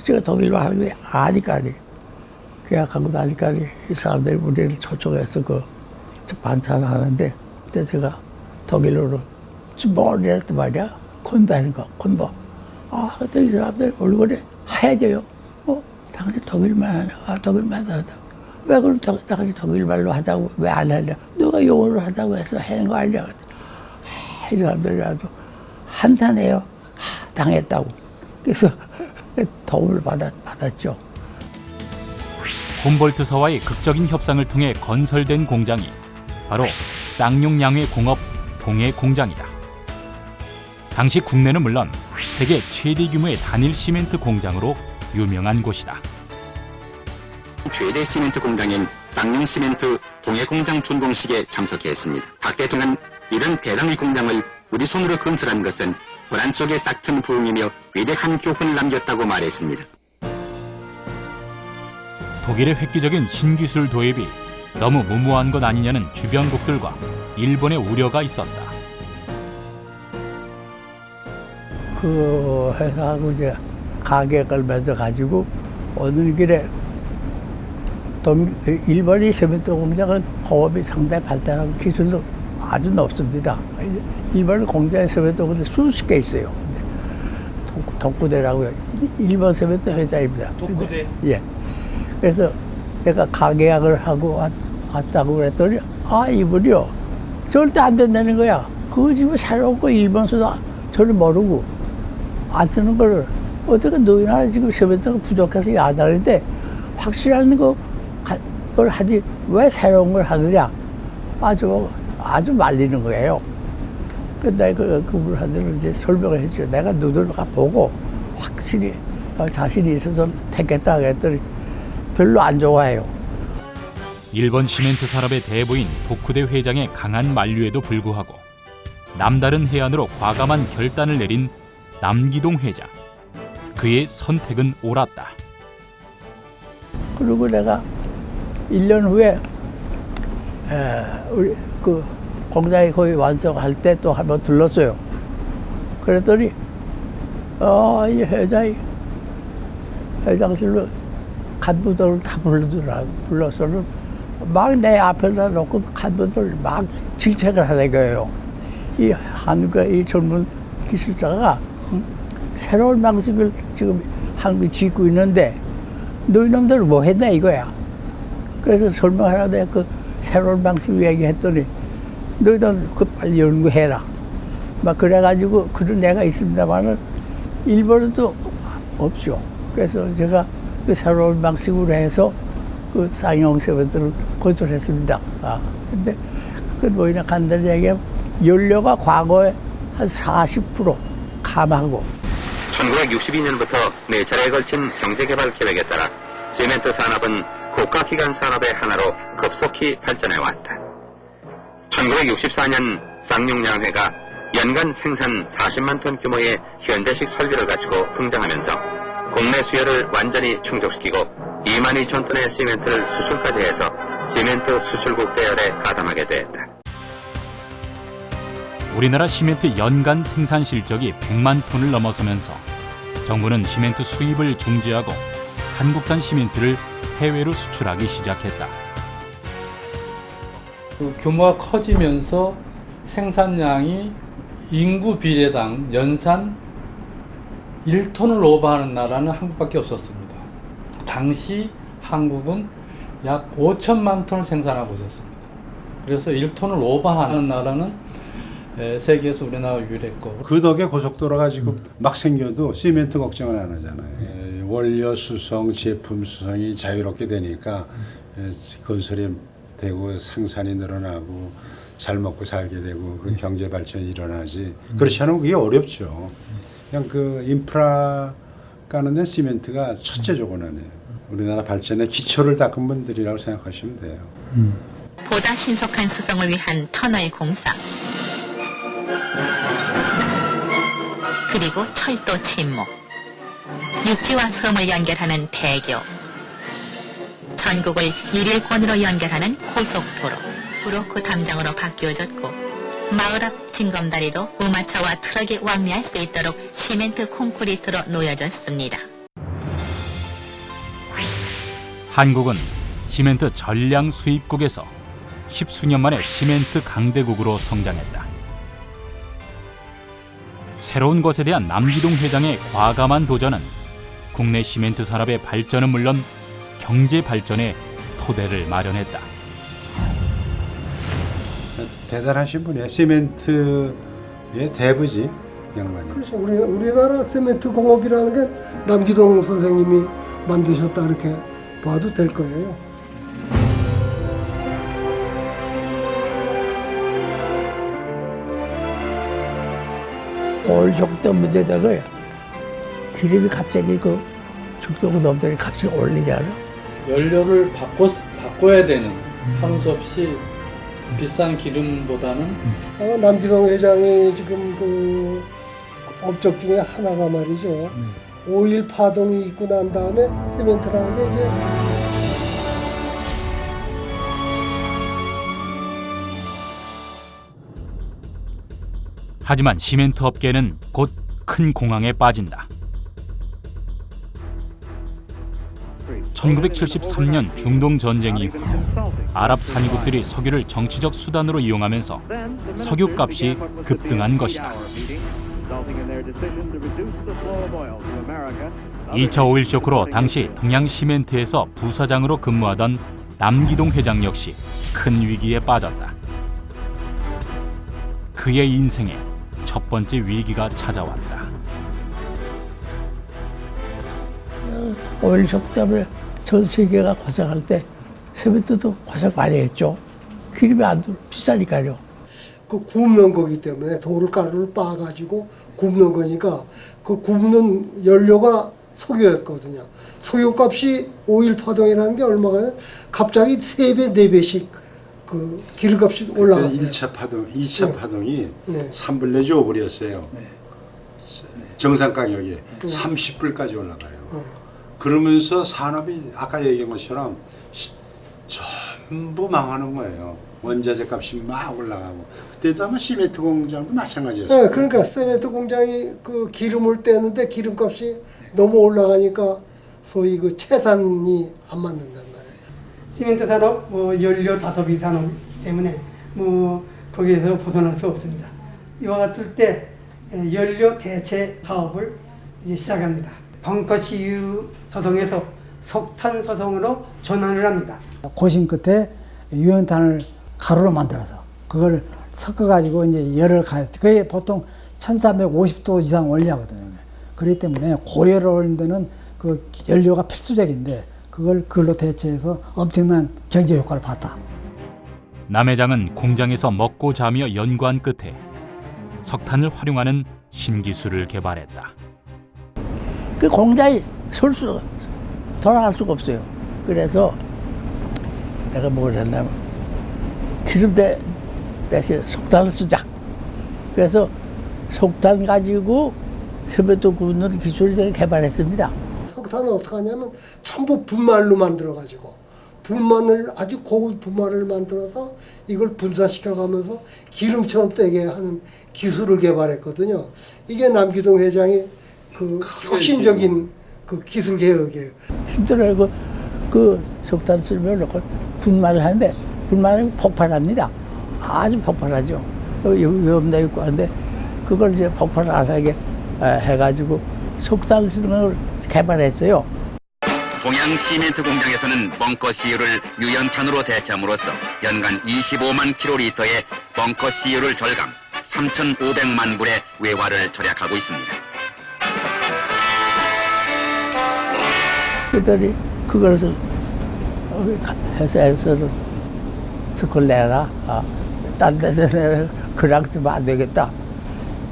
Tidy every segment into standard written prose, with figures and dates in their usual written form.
제가 독일로 하는 게 아니까지 계약하고 나니까지 이 사람들이 우리를 초청해서 반찬하는데 그때 제가 독일어로 뭘 이랬단 말이야. 콘배하는 거, 콘보. 그때 이 사람들 얼굴이 하얘져요. 당신 독일말 하냐? 독일말 하자. 왜 그럼 당신 독일말로 하자고 왜 안 하냐? 누가 영어로 하자고 해서 하는 거 아니야? 이 사람들이 아주 한탄해요. 당했다고. 그래서 도움을 받았죠. 훔볼트사와의 극적인 협상을 통해 건설된 공장이 바로 쌍용양회 공업 동해 공장이다. 당시 국내는 물론 세계 최대 규모의 단일 시멘트 공장으로 유명한 곳이다. 최대 시멘트 공장인 쌍용 시멘트 동해 공장 준공식에 참석했습니다. 박 대통령은 이런 대단한 공장을 우리 손으로 건설한 것은 불안 속에 싹튼 부흥이며 위대한 교훈을 남겼다고 말했습니다. 독일의 획기적인 신기술 도입이 너무 무모한 것 아니냐는 주변국들과 일본의 우려가 있었다. 그 회사하고 이제 가격을 맺어가지고 오는 길에 일본의 시멘트 공장은 공업이 상당히 발달하고 기술도 아주 높습니다. 일본 공장의 시멘트 공장 수십 개 있어요. 독구대라고요. 일본 시멘트 회사입니다. 독구대? 예. 그래서 내가 가계약을 하고 왔다고 그랬더니 이분이요. 절대 안 된다는 거야. 그거 지금 새로운 거 일본서도 저를 모르고 안 쓰는 거를 어떻게 너희나 지금 시멘트가 부족해서 안 하는데 확실한 걸 하지 왜 새로운 걸 하느냐. 아주 말리는 거예요. 근데 그분한테는 이제 설명을 해줘요. 내가 눈으로 보고 확실히 자신이 있어서 택했다 그랬더니 별로 안 좋아해요. 일본 시멘트 산업의 대부인 도쿠대 회장의 강한 만류에도 불구하고 남다른 해안으로 과감한 결단을 내린 남기동 회장. 그의 선택은 옳았다. 그리고 내가 1년 후에 우리 공장이 거의 완성할 때 또 한번 들렀어요. 그랬더니 이 회장실로 간부들을 다 불러서는 막 내 앞에다 놓고 간부들 막 질책을 하는 거예요. 이 한국의 이 젊은 기술자가 새로운 방식을 지금 한국이 짓고 있는데 너희놈들 뭐 했나 이거야. 그래서 설명하는데 그 새로운 방식 얘기했더니 너희들 빨리 연구해라. 막 그래가지고 그런 애가 있습니다만은 일본에도 없죠. 그래서 제가 그 새로운 방식으로 해서 그 쌍용 시멘트를 건설했습니다. 근데 그 뭐냐 간단히 얘기하면 연료가 과거에 한 40% 감하고 1962년부터 4차례에 걸친 경제개발 계획에 따라 시멘트 산업은 국가기관 산업의 하나로 급속히 발전해왔다. 1964년 쌍용양회가 연간 생산 40만 톤 규모의 현대식 설비를 갖추고 등장하면서 국내 수요를 완전히 충족시키고 2만 2천 톤의 시멘트를 수출까지 해서 시멘트 수출국 대열에 가담하게 됐다. 우리나라 시멘트 연간 생산 실적이 100만 톤을 넘어서면서 정부는 시멘트 수입을 중지하고 한국산 시멘트를 해외로 수출하기 시작했다. 그 규모가 커지면서 생산량이 인구 비례당 연산 1톤을 오버하는 나라는 한국밖에 없었습니다. 당시 한국은 약 5천만 톤을 생산하고 있었습니다. 그래서 1톤을 오버하는 나라는 세계에서 우리나라가 유일했고 그 덕에 고속도로가 지금 막 생겨도 시멘트 걱정을 안 하잖아요. 원료 수송, 제품 수송이 자유롭게 되니까 건설이 되고 생산이 늘어나고 잘 먹고 살게 되고 그 경제 발전이 일어나지. 그렇지 않으면 그게 어렵죠. 그냥 그 인프라 까는 데 시멘트가 첫째 조건이에요. 우리나라 발전의 기초를 닦은 분들이라고 생각하시면 돼요. 보다 신속한 수송을 위한 터널 공사, 그리고 철도 침목, 육지와 섬을 연결하는 대교, 전국을 일일권으로 연결하는 고속도로, 브로크 담장으로 바뀌어졌고 마을 앞 징검다리도 우마차와 트럭이 왕래할 수 있도록 시멘트 콘크리트로 놓여졌습니다. 한국은 시멘트 전량 수입국에서 십수년 만에 시멘트 강대국으로 성장했다. 새로운 것에 대한 남기동 회장의 과감한 도전은 국내 시멘트 산업의 발전은 물론 경제 발전의 토대를 마련했다. 대단하신 분이에요. 시멘트의 대부지 양반이. 그렇죠. 우리나라 시멘트 공업이라는 게 남기동 선생님이 만드셨다 이렇게 봐도 될 거예요. 올죽도 문제다가 기름이 갑자기 그 죽도고 놈들이 값을 올리잖아. 연료를 바꿔야 되는 하는 수 없이 비싼 기름보다는 아마 남기동 회장이 지금 그 업적 중에 하나가 말이죠. 오일 파동이 있고 난 다음에 시멘트라는 게 이제 하지만 시멘트 업계는 곧 큰 공황에 빠진다. 1973년 중동 전쟁 이후 아랍 산유국들이 석유를 정치적 수단으로 이용하면서 석유값이 급등한 것이다. 2차 오일 쇼크로 당시 동양시멘트에서 부사장으로 근무하던 남기동 회장 역시 큰 위기에 빠졌다. 그의 인생에 첫 번째 위기가 찾아왔다. 오일 쇼크 때문에 전 세계가 고생할 때 시멘트도 고생 많이 했죠. 기름이 안 들어 비싸니까요. 그 굽는 거기 때문에 돌가루를 빻아가지고 굽는 거니까 그 굽는 연료가 석유였거든요. 석유값이 오일 파동이라는 게 얼마가 갑자기 3배, 4배씩 그 기름값이 올라갔어요. 1차 파동, 2차 네. 파동이 네. 3불 내지 5불이었어요. 정상 가격이 30불까지 올라가요. 그러면서 산업이 아까 얘기한 것처럼 전부 망하는 거예요. 원자재 값이 막 올라가고 그때도 아마 시멘트 공장도 마찬가지였어요. 네, 그러니까 시멘트 공장이 그 기름을 떼는데 기름값이 너무 올라가니까 소위 그 채산이 안 맞는단 말이에요. 시멘트 산업, 연료 다소비 산업 때문에 거기에서 벗어날 수 없습니다. 이와 같을 때 연료 대체 사업을 이제 시작합니다. 벙커 CU 소송에서 석탄 소송으로 전환을 합니다. 고심 끝에 유연탄을 가루로 만들어서 그걸 섞어가지고 이제 열을 가해서 그게 보통 1350도 이상 원리하거든요. 그렇기 때문에 고열을 올리는 데는 그 연료가 필수적인데 그걸로 대체해서 엄청난 경제 효과를 봤다. 남 회장은 공장에서 먹고 자며 연구한 끝에 석탄을 활용하는 신기술을 개발했다. 그 공장이 돌아갈 수가 없어요. 그래서 내가 뭘 했냐면 기름 대신 석탄을 쓰자. 그래서 석탄 가지고 시멘트 굽는 기술을 개발했습니다. 석탄은 어떻게 하냐면 전부 분말로 만들어가지고 분말을 아주 고급 분말을 만들어서 이걸 분사시켜가면서 기름처럼 떼게 하는 기술을 개발했거든요. 이게 남기동 회장이 그 혁신적인 그 기술 개혁이에요. 힘들어요. 그 석탄 쓰면 분말을 하는데 분말은 폭발합니다. 아주 폭발하죠. 위험도 있고 하는데 그걸 이제 폭발 안 하게 해가지고 석탄을 쓰는 걸 개발했어요. 동양 시멘트 공장에서는 벙커 CU를 유연탄으로 대체함으로써 연간 25만 킬로리터의 벙커 CU를 절감, 3,500만 불의 외화를 절약하고 있습니다. 그랬더니 그걸 회사에서는 그걸 내라. 딴 데는 그냥 쓰면 안 되겠다.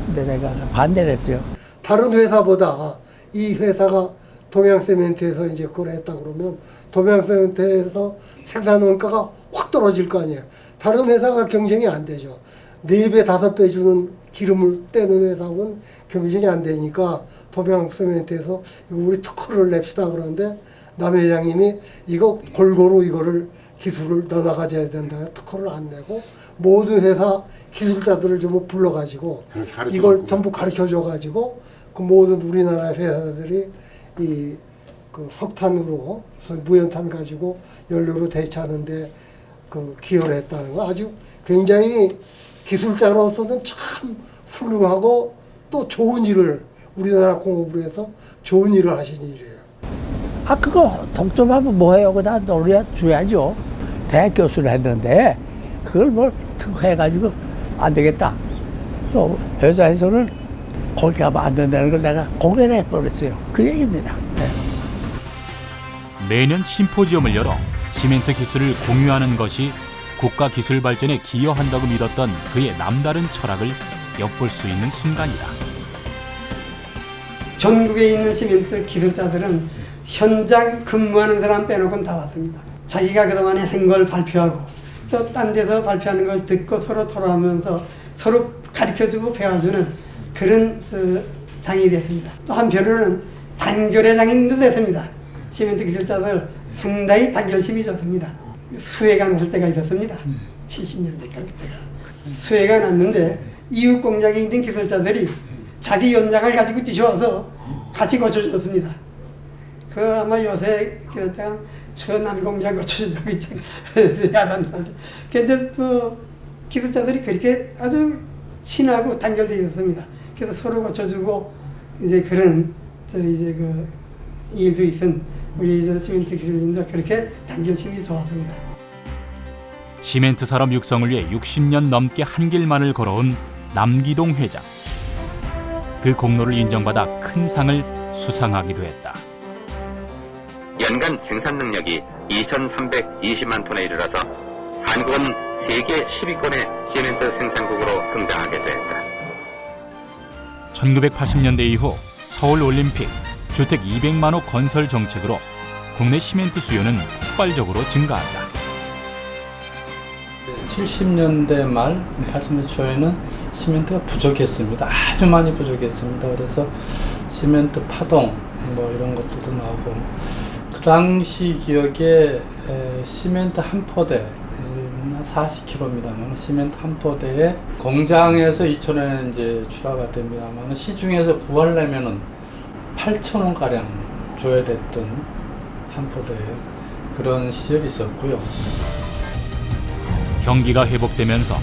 근데 내가 반대를 했어요. 다른 회사보다 이 회사가 동양세멘트에서 이제 그걸 했다 그러면 동양세멘트에서 생산 원가가 확 떨어질 거 아니에요. 다른 회사가 경쟁이 안 되죠. 4배, 5배 주는 기름을 떼는 회사는 경쟁이 안 되니까 동양세멘트에서 우리 특허를 냅시다 그러는데 남 회장님이 이거 골고루 이거를 기술을 넣어나가져야 된다. 특허를 안 내고 모든 회사 기술자들을 전부 불러가지고 그렇게 가르쳐 이걸 줬구나. 전부 가르쳐줘가지고 그 모든 우리나라 회사들이 이 그 석탄으로 무연탄 가지고 연료로 대체하는데 그 기여를 했다는 거 아주 굉장히 기술자로서는 참 훌륭하고 또 좋은 일을 우리나라 공업을 해서 좋은 일을 하신 일이에요. 아, 그거 독점하면 뭐해요? 그다 노래 줘야죠. 대학 교수를 했는데 그걸 뭘 특허해가지고 안 되겠다. 또 회사에서는 거기 가면 안 된다는 걸 내가 공개를 해버렸어요. 그 얘기입니다. 네. 매년 심포지엄을 열어 시멘트 기술을 공유하는 것이 국가 기술 발전에 기여한다고 믿었던 그의 남다른 철학을 엿볼 수 있는 순간이다. 전국에 있는 시멘트 기술자들은 현장 근무하는 사람 빼놓고는 다 왔습니다. 자기가 그동안에 한 걸 발표하고 또 딴 데서 발표하는 걸 듣고 서로 토론하면서 서로 가르쳐주고 배워주는 그런 장이 됐습니다. 또 한편으로는 단결의 장인도 됐습니다. 시멘트 기술자들 상당히 단결심이 좋습니다. 수해가 났을 때가 있었습니다. 70년대까지 때가 수해가 났는데 이웃 공장에 있는 기술자들이 자기 연장을 가지고 뛰어와서 같이 고쳐줬습니다. 그 아마 요새 그랬다가 저 남이 공장 고쳐준다고 있잖아요. 근데 그 기술자들이 그렇게 아주 친하고 단결되어 있었습니다. 그래서 서로 고쳐주고 이제 그런 이제 그 일도 있은 우리 시멘트 기술인들 그렇게 단결심이 좋았습니다. 시멘트 산업 육성을 위해 60년 넘게 한 길만을 걸어온 남기동 회장. 그 공로를 인정받아 큰 상을 수상하기도 했다. 연간 생산 능력이 2,320만 톤에 이르러서 한국은 세계 10위권의 시멘트 생산국으로 등장하게 되었다. 1980년대 이후 서울올림픽, 주택 200만 호 건설 정책으로 국내 시멘트 수요는 폭발적으로 증가한다. 70년대 말, 80년대 초에는 시멘트가 부족했습니다. 아주 많이 부족했습니다. 그래서 시멘트 파동 뭐 이런 것들도 나오고 그 당시 기억에 시멘트 한 포대 40kg입니다만 시멘트 한 포대에 공장에서 2,000원에 이제 출하가 됩니다만 시중에서 구하려면은 8,000원 가량 줘야 됐던 한 포대에 그런 시절이 있었고요. 경기가 회복되면서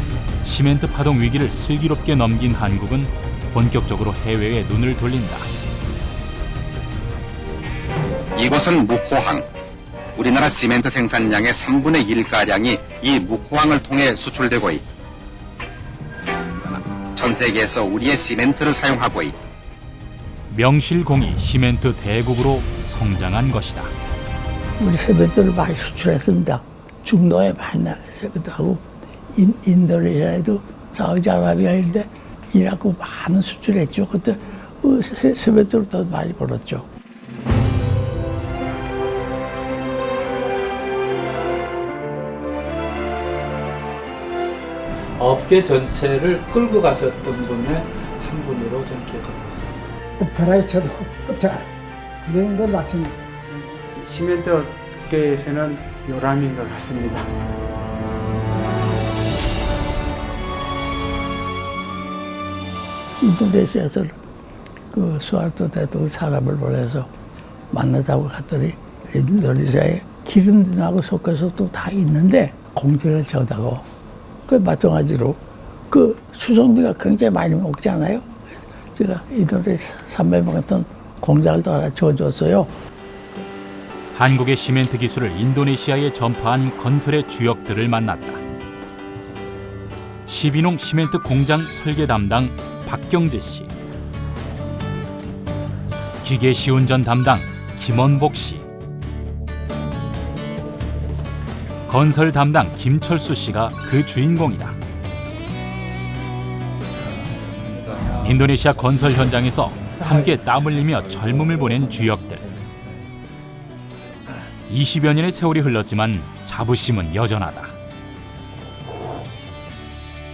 시멘트 파동 위기를 슬기롭게 넘긴 한국은 본격적으로 해외에 눈을 돌린다. 이곳은 묵호항. 우리나라 시멘트 생산량의 3분의 1가량이 이 묵호항을 통해 수출되고 있다. 전 세계에서 우리의 시멘트를 사용하고 있다. 명실공히 시멘트 대국으로 성장한 것이다. 우리 세뱃돈을 많이 수출했습니다. 중동에 많이 나가요. 세뱃돈하고 인도네시아에도 사우디아라비아인데 이라고 많은 수출했죠. 그때 세뱃돈을 더 많이 벌었죠. 업계 전체를 끌고 가셨던 분의 한 분으로 좀 기억하고 있습니다. 벼락이 쳐도 끔찍하다. 그 정도 낮은 시멘트 업계에서는 요람인 것 같습니다. 인도네시아에서 그 수알토 대통령 사람을 보내서 만나자고 갔더니 인도네시아에 기름하고 섞어서 또 다 있는데 공장을 지어다고 그 마찬가지로 그 수송비가 굉장히 많이 먹잖아요. 제가 인도네시아 300만 톤 공장을 또 하나 지어줬어요. 한국의 시멘트 기술을 인도네시아에 전파한 건설의 주역들을 만났다. 시비농 시멘트 공장 설계 담당 박경재 씨, 기계 시운전 담당 김원복 씨, 건설 담당 김철수 씨가 그 주인공이다. 인도네시아 건설 현장에서 함께 땀 흘리며 젊음을 보낸 주역들. 20여 년의 세월이 흘렀지만 자부심은 여전하다.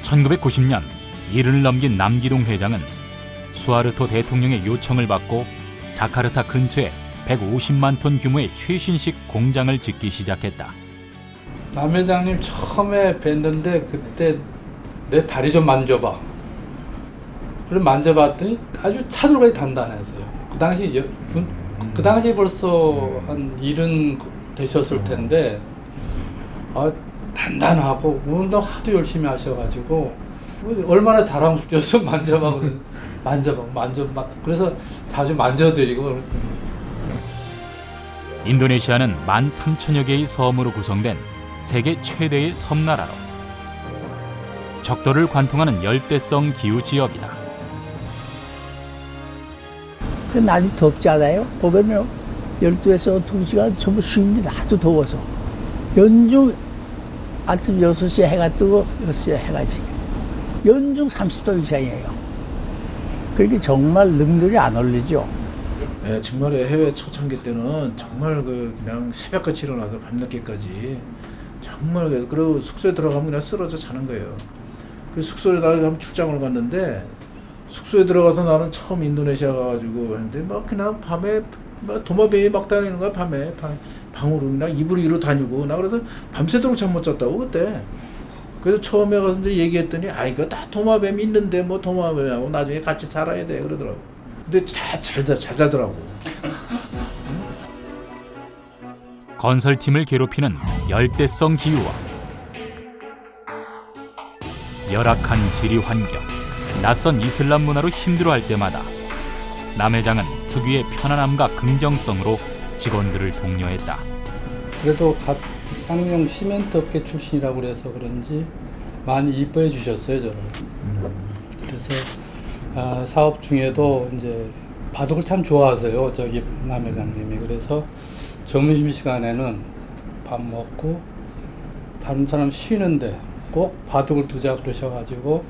1990년 70을 넘긴 남기동 회장은 수하르토 대통령의 요청을 받고 자카르타 근처에 150만 톤 규모의 최신식 공장을 짓기 시작했다. 남 회장님 처음에 뵀는데 그때 내 다리 좀 만져봐. 그래 만져봤더니 아주 차돌같이 단단했어요. 그 당시 벌써 한 70 되셨을 텐데 단단하고 운동 하도 열심히 하셔가지고 얼마나 자랑스러워서 만져봐. 그래서 자주 만져드리고 그랬더니. 인도네시아는 13,000여 개의 섬으로 구성된 세계 최대의 섬나라로 적도를 관통하는 열대성 기후 지역이다. 그 날이 덥잖아요. 보면 12에서 2시간 전부 쉬는데 하도 더워서 연중 아침 6시에 해가 뜨고 6시에 해가 지고 연중 30도 이상이에요. 그렇게 정말 능들이 안 올리죠. 네, 정말 해외 초창기 때는 정말 그냥 새벽같이 일어나서 밤늦게까지 정말 그리고 숙소에 들어가면 그냥 쓰러져 자는 거예요. 그 숙소에 나가면 출장을 갔는데 숙소에 들어가서 나는 처음 인도네시아 가가지고 했는데 막 그냥 밤에 막 도마뱀이 막 다니는 거야. 밤에 방으로 그냥 이불 위로 다니고 나 그래서 밤새도록 잠 못 잤다고 그때. 그래서 처음에 가서 이제 얘기했더니 이거 다 도마뱀 있는데 뭐 도마뱀하고 나중에 같이 살아야 돼 그러더라고. 근데 잘 자더라고. 건설팀을 괴롭히는 열대성 기후와 열악한 지리 환경, 낯선 이슬람 문화로 힘들어할 때마다 남 회장은 특유의 편안함과 긍정성으로 직원들을 독려했다. 그래도 쌍용 시멘트 업계 출신이라고 그래서 그런지 많이 이뻐해 주셨어요, 저를. 그래서 사업 중에도 이제 바둑을 참 좋아하세요, 저기 남 회장님이. 그래서 점심시간에는 밥 먹고 다른 사람 쉬는데 꼭 바둑을 두자 그러셔가지고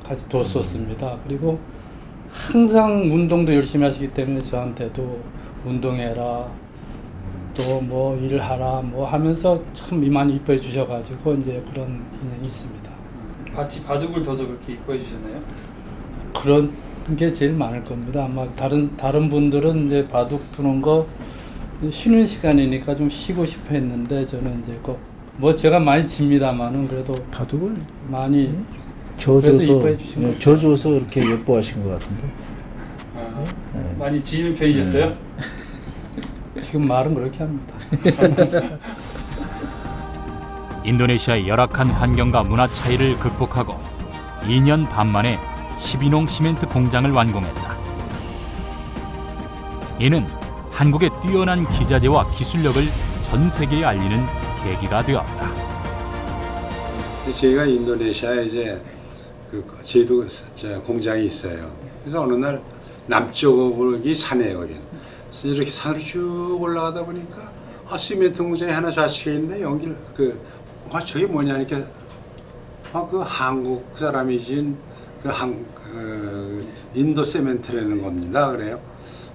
같이 뒀었습니다. 그리고 항상 운동도 열심히 하시기 때문에 저한테도 운동해라, 또 뭐 일하라 뭐 하면서 참 많이 이뻐해 주셔가지고 이제 그런 인연이 있습니다. 같이 바둑을 둬서 그렇게 이뻐해 주셨나요? 그런 게 제일 많을 겁니다. 아마 다른 분들은 이제 바둑 두는 거 쉬는 시간이니까 좀 쉬고 싶어 했는데 저는 이제 꼭 뭐 제가 많이 집니다만은 그래도 바둑을 많이 져줘서 이렇게 예뻐하신 것 같은데. 많이 지는 편이셨어요? 지금 말은 그렇게 합니다. 인도네시아의 열악한 환경과 문화 차이를 극복하고 2년 반 만에 12농 시멘트 공장을 완공했다. 이는 한국의 뛰어난 기자재와 기술력을 전 세계에 알리는 계기가 되었다. 저희가 인도네시아에 이제 제도 공장이 있어요. 그래서 어느 날 남쪽이 산이에요, 거기는. 그래서 이렇게 산으로 쭉 올라가다 보니까 시멘트 공장이 하나 좌측에 있는데 연기를 저게 뭐냐 이렇게 그 한국 사람이 지은 인도 세멘트라는 겁니다. 그래요.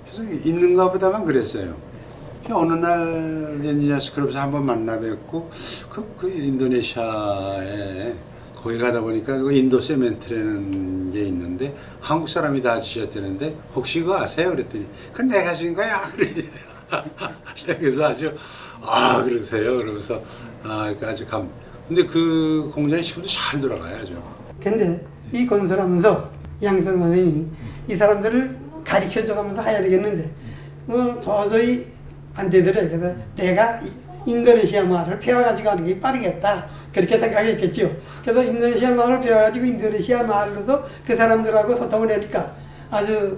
그래서 있는가 보다만 그랬어요. 어느 날 엔지니어스 클럽에서 한번 만나 뵙고 그 인도네시아에 거기 가다 보니까 그 인도 세멘트라는 게 있는데 한국 사람이 다 지셨다는데 혹시 그거 아세요? 그랬더니 그건 내가 지은 거야. 그래서 아주 그러세요. 그러면서 아주 근데 그 공장이 지금도 잘 돌아가요. 아주. 근데 이 건설하면서 양선 선생님이 이 사람들을 가르쳐줘가면서 해야 되겠는데 뭐 도저히 안 되더래. 그래서 내가 인도네시아 말을 배워가지고 하는 게 빠르겠다 그렇게 생각했겠죠. 그래서 인도네시아 말을 배워가지고 인도네시아 말로도 그 사람들하고 소통을 하니까 아주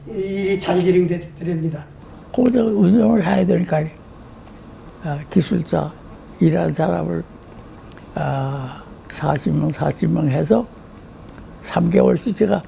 일이 잘 진행됩니다. 거기서 운영을 해야 되니까 기술자 일하는 사람을 40명 해서 3개월씩 제가